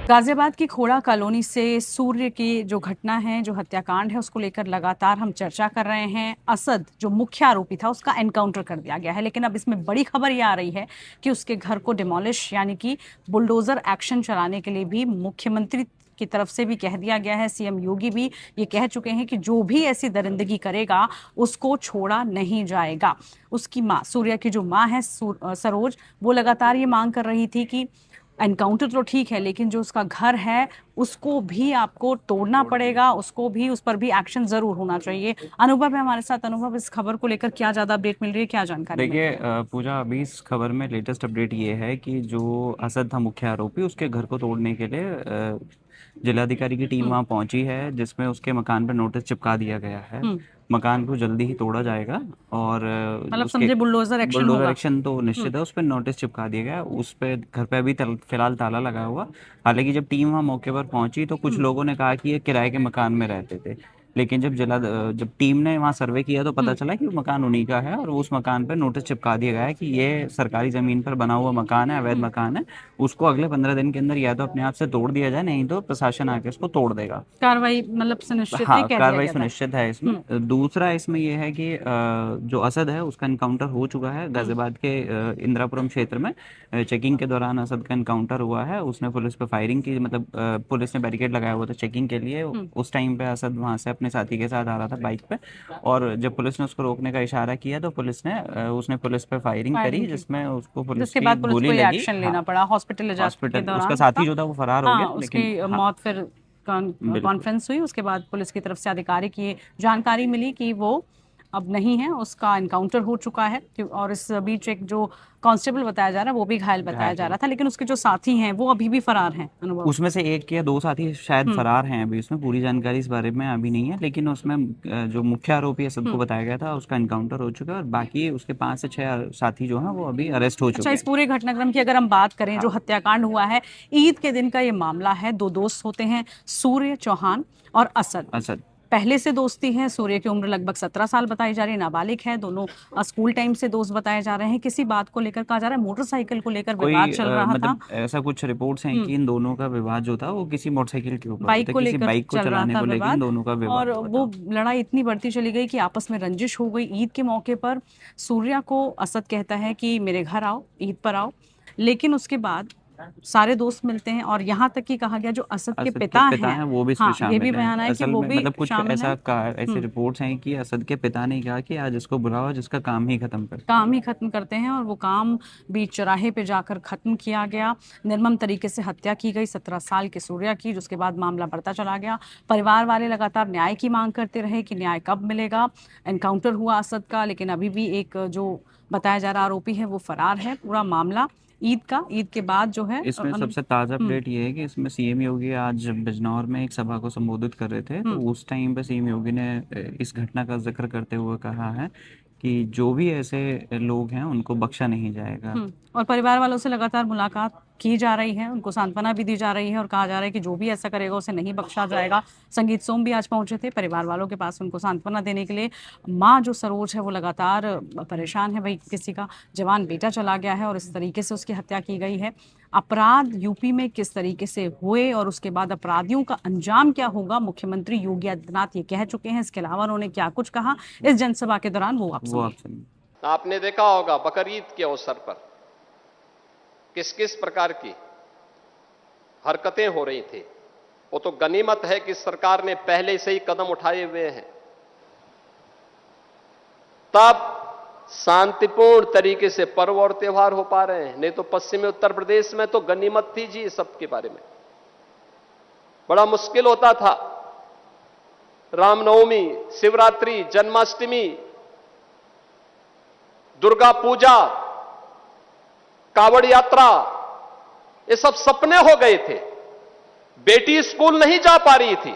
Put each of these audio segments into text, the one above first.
गाजियाबाद की खोड़ा कॉलोनी से सूर्य की जो घटना है, जो हत्याकांड है, उसको लेकर लगातार हम चर्चा कर रहे हैं। असद जो मुख्य आरोपी था उसका एनकाउंटर कर दिया गया है, लेकिन अब इसमें बड़ी खबर ये आ रही है कि उसके घर को डिमोलिश यानी कि बुलडोजर एक्शन चलाने के लिए भी मुख्यमंत्री की तरफ से भी कह दिया गया है। सीएम योगी भी ये कह चुके हैं कि जो भी ऐसी दरिंदगी करेगा उसको छोड़ा नहीं जाएगा। उसकी माँ, सूर्या की जो माँ है सरोज, वो लगातार ये मांग कर रही थी कि एनकाउंटर तो ठीक है, लेकिन जो उसका घर है उसको भी आपको तोड़ना पड़ेगा, उसको भी, उस पर भी एक्शन जरूर होना चाहिए। अनुभव है हमारे साथ। अनुभव, इस खबर को लेकर क्या ज्यादा अपडेट मिल रही है, क्या जानकारी मिल रही देखिए है? पूजा, अभी इस खबर में लेटेस्ट अपडेट ये है कि जो असद था मुख्य आरोपी, उसके घर को तोड़ने के लिए जिलाधिकारी की टीम हम्म। वहां पहुंची है, जिसमें उसके मकान पर नोटिस चिपका दिया गया है। हम्म। मकान को जल्दी ही तोड़ा जाएगा और मतलब उसके समझे बुलडोजर एक्शन बुलडोजर होगा। एक्शन तो हम्म। निश्चित है, उस पर नोटिस चिपका दिया गया है। उस पे घर पे अभी फिलहाल ताला लगा हुआ। हालांकि जब टीम वहां मौके पर पहुंची तो कुछ हम्म। लोगों ने कहा कि ये किराए के मकान में रहते थे, लेकिन जब टीम ने वहां सर्वे किया तो पता हम्म। चला कि वो मकान उन्हीं का है, और उस मकान पर नोटिस चिपका दिया गया है कि ये सरकारी जमीन पर बना हुआ मकान है, अवैध हम्म। मकान है। उसको अगले 15 दिन के अंदर या तो अपने आप से तोड़ दिया जाए, नहीं तो प्रशासन आके उसको तोड़ देगा। कार्रवाई मतलब सुनिश्चित है, हाँ, कह दिया कार्रवाई गया था। सुनिश्चित है इसमें। हम्म। दूसरा इसमें यह है कि जो असद है उसका इनकाउंटर हो चुका है हम्म। गाजियाबाद के इंदिरापुरम क्षेत्र में। चेकिंग के दौरान असद का इनकाउंटर हुआ है। उसने पुलिस पे फायरिंग की, मतलब पुलिस ने बैरिकेड लगाया हुआ था चेकिंग के लिए। हम्म। उस टाइम पे असद वहां से अपने साथी के साथ आ रहा था बाइक पे, और जब पुलिस ने उसको रोकने का इशारा किया तो उसने पुलिस पे फायरिंग करी, फायरिंग की, जिसमें उसको पुलिस जिसके की बाद पुलिस गोली को ये लगी। एक्शन हाँ, लेना पड़ा। हॉस्पिटल ले जाने के हॉस्पिटल उसका दौरान साथी उसका, जो था वो फरार हो हाँ, गया, लेकिन उसकी हाँ, मौत फिर बिल्कुल। कॉन्फ्रेंस हुई। उसके बाद पुलिस की तरफ से आधिकारिक ये जानकारी मिली कि वो अब नहीं है, उसका एनकाउंटर हो चुका है। और इस बीच एक जो कांस्टेबल बताया जा रहा है वो भी घायल बताया घायल जा हो रहा था, लेकिन उसके जो साथी हैं वो अभी भी फरार हैं। अनुभव। उसमें से एक या दो साथी शायद हम्म। फरार हैं, अभी उसमें पूरी जानकारी इस बारे में अभी नहीं है, लेकिन उसमें जो मुख्य आरोपी है सबको हम्म। बताया गया था, उसका इनकाउंटर हो चुका है, और बाकी उसके 5 से 6 साथी जो हैं वो अभी अरेस्ट हो अच्छा, चुके इस हैं। पूरे घटनाक्रम की अगर हम बात करें, जो हाँ। हत्याकांड हुआ है, ईद के दिन का ये मामला है। दो दोस्त होते हैं, सूर्य चौहान और असद। असद। पहले से दोस्ती है। सूर्य की उम्र लगभग 17 साल बताई जा रही है, नाबालिग है। दोनों स्कूल टाइम से दोस्त बताए जा रहे हैं। किसी बात को लेकर कहा जा रहा है, मोटरसाइकिल को लेकर विवाद कोई चल रहा था। मतलब ऐसा कुछ रिपोर्ट्स हैं हम्म। कि इन दोनों का विवाद जो था वो किसी मोटरसाइकिल के ऊपर बाइक होता है, को किसी लेकर बाइक को चल रहा चलाने था को लेकर इन विवाद, दोनों का विवाद और हुआ वो था। लड़ाई इतनी बढ़ती चली गई कि आपस में रंजिश हो गई। ईद के मौके पर सूर्या को असद कहता है कि मेरे घर आओ, ईद पर आओ, लेकिन उसके बाद सारे दोस्त मिलते हैं, और यहाँ तक कि कहा गया जो असद के असद के पिता पिता हैं, हैं वो भी इसमें हाँ, ये भी शामिल हैं बयान है कि असल वो में, भी मतलब कुछ शामिल है। ऐसा कहा, ऐसे हम्म। रिपोर्ट्स हैं कि असद के पिता ने कहा कि आज इसको बुलाओ, जिसका काम ही खत्म कर। काम ही खत्म करते हैं, और वो काम बीच चौराहे पे जाकर खत्म किया गया। निर्मम तरीके से हत्या की गई 17 साल के सूर्या की, जिसके बाद मामला बढ़ता चला गया। परिवार वाले लगातार न्याय की मांग करते रहे कि न्याय कब मिलेगा। एनकाउंटर हुआ असद का, लेकिन अभी भी एक जो बताया जा रहा आरोपी है वो फरार है। पूरा मामला ईद के बाद जो है इसमें सबसे ताज़ा अपडेट ये है कि इसमें सीएम योगी आज बिजनौर में एक सभा को संबोधित कर रहे थे, तो हम्म। उस टाइम पे सीएम योगी ने इस घटना का जिक्र करते हुए कहा है कि जो भी ऐसे लोग हैं उनको बख्शा नहीं जाएगा। और परिवार वालों से लगातार मुलाकात की जा रही है, उनको सांत्वना भी दी जा रही है, और कहा जा रहा है कि जो भी ऐसा करेगा उसे नहीं बख्शा जाएगा। संगीत सोम भी आज पहुंचे थे परिवार वालों के पास उनको सांत्वना देने के लिए। माँ जो सरोज है वो लगातार परेशान है, भाई किसी का जवान बेटा चला गया है और इस तरीके से उसकी हत्या की गई है। अपराध यूपी में किस तरीके से हुए और उसके बाद अपराधियों का अंजाम क्या होगा, मुख्यमंत्री योगी आदित्यनाथ ये कह चुके हैं। इसके अलावा उन्होंने क्या कुछ कहा इस जनसभा के दौरान, वो आप वो सुनिए। आप सुनिए। आपने देखा होगा बकरीद के अवसर पर किस किस प्रकार की हरकतें हो रही थी। वो तो गनीमत है कि सरकार ने पहले से ही कदम उठाए हुए हैं, तब शांतिपूर्ण तरीके से पर्व और त्योहार हो पा रहे हैं। नहीं तो पश्चिमी उत्तर प्रदेश में तो गनीमत थी जी, इस सब के बारे में बड़ा मुश्किल होता था। रामनवमी, शिवरात्रि, जन्माष्टमी, दुर्गा पूजा, कावड़ यात्रा, ये सब सपने हो गए थे। बेटी स्कूल नहीं जा पा रही थी,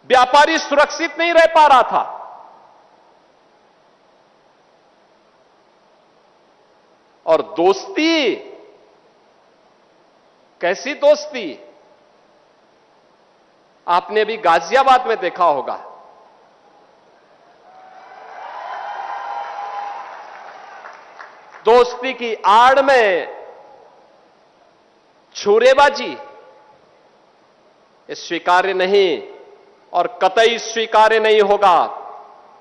व्यापारी सुरक्षित नहीं रह पा रहा था। और दोस्ती, कैसी दोस्ती, आपने भी गाजियाबाद में देखा होगा। दोस्ती की आड़ में छुरेबाजी ये स्वीकार्य नहीं और कतई स्वीकार्य नहीं होगा।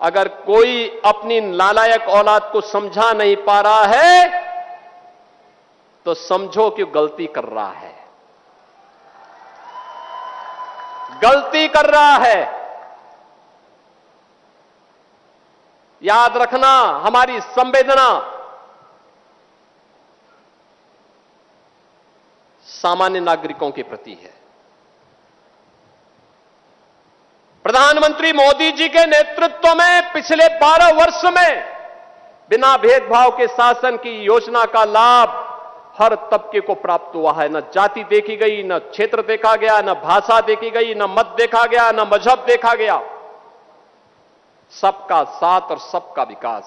अगर कोई अपनी नालायक औलाद को समझा नहीं पा रहा है तो समझो कि गलती कर रहा है, गलती कर रहा है। याद रखना, हमारी संवेदना सामान्य नागरिकों के प्रति है। प्रधानमंत्री मोदी जी के नेतृत्व में पिछले 12 वर्ष में बिना भेदभाव के शासन की योजना का लाभ हर तबके को प्राप्त हुआ है। न जाति देखी गई, न क्षेत्र देखा गया, न भाषा देखी गई, न मत देखा गया, न मजहब देखा गया। सबका साथ और सबका विकास,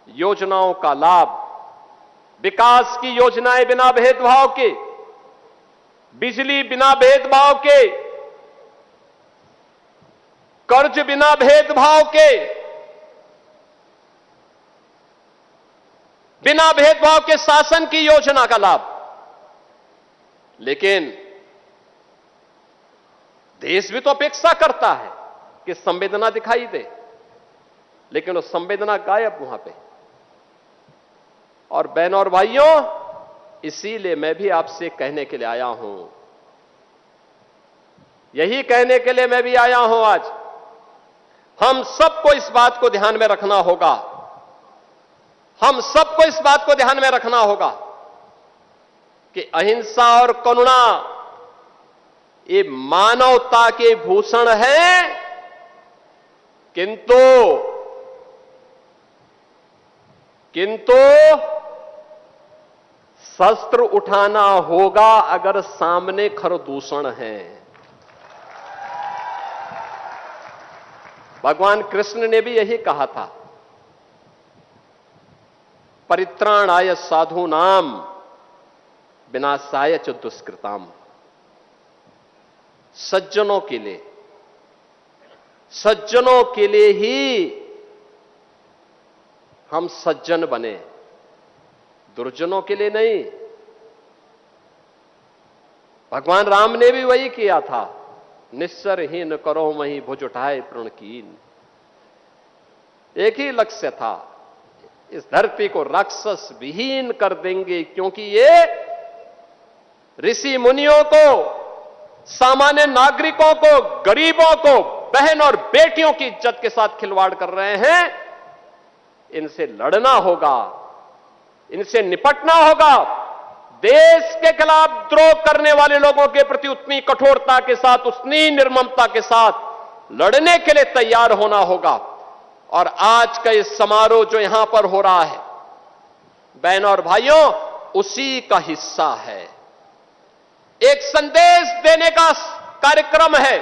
योजनाओं का लाभ, विकास की योजनाएं बिना भेदभाव के, बिजली बिना भेदभाव के, कर्ज बिना भेदभाव के, बिना भेदभाव के शासन की योजना का लाभ। लेकिन देश भी तो अपेक्षा करता है कि संवेदना दिखाई दे, लेकिन वो संवेदना गायब वहां पे। और बहनों और भाइयों, इसीलिए मैं भी आपसे कहने के लिए आया हूं, यही कहने के लिए मैं भी आया हूं आज। हम सबको इस बात को ध्यान में रखना होगा, हम सबको इस बात को ध्यान में रखना होगा कि अहिंसा और करुणा ये मानवता के भूषण है, किंतु शस्त्र उठाना होगा अगर सामने खरदूषण है। भगवान कृष्ण ने भी यही कहा था, परित्राणाय साधूनाम विनाशाय च दुष्कृताम। सज्जनों के लिए ही हम सज्जन बने, दुर्जनों के लिए नहीं। भगवान राम ने भी वही किया था, निस्सरहीन करो मही भुज उठाए प्रण कीन। एक ही लक्ष्य था, इस धरती को राक्षस विहीन कर देंगे, क्योंकि ये ऋषि मुनियों को, सामान्य नागरिकों को, गरीबों को, बहन और बेटियों की इज्जत के साथ खिलवाड़ कर रहे हैं। इनसे लड़ना होगा, इनसे निपटना होगा। देश के खिलाफ द्रोह करने वाले लोगों के प्रति उतनी कठोरता के साथ, उतनी निर्ममता के साथ लड़ने के लिए तैयार होना होगा। और आज का इस समारोह जो यहां पर हो रहा है, बहनों और भाइयों, उसी का हिस्सा है। एक संदेश देने का कार्यक्रम है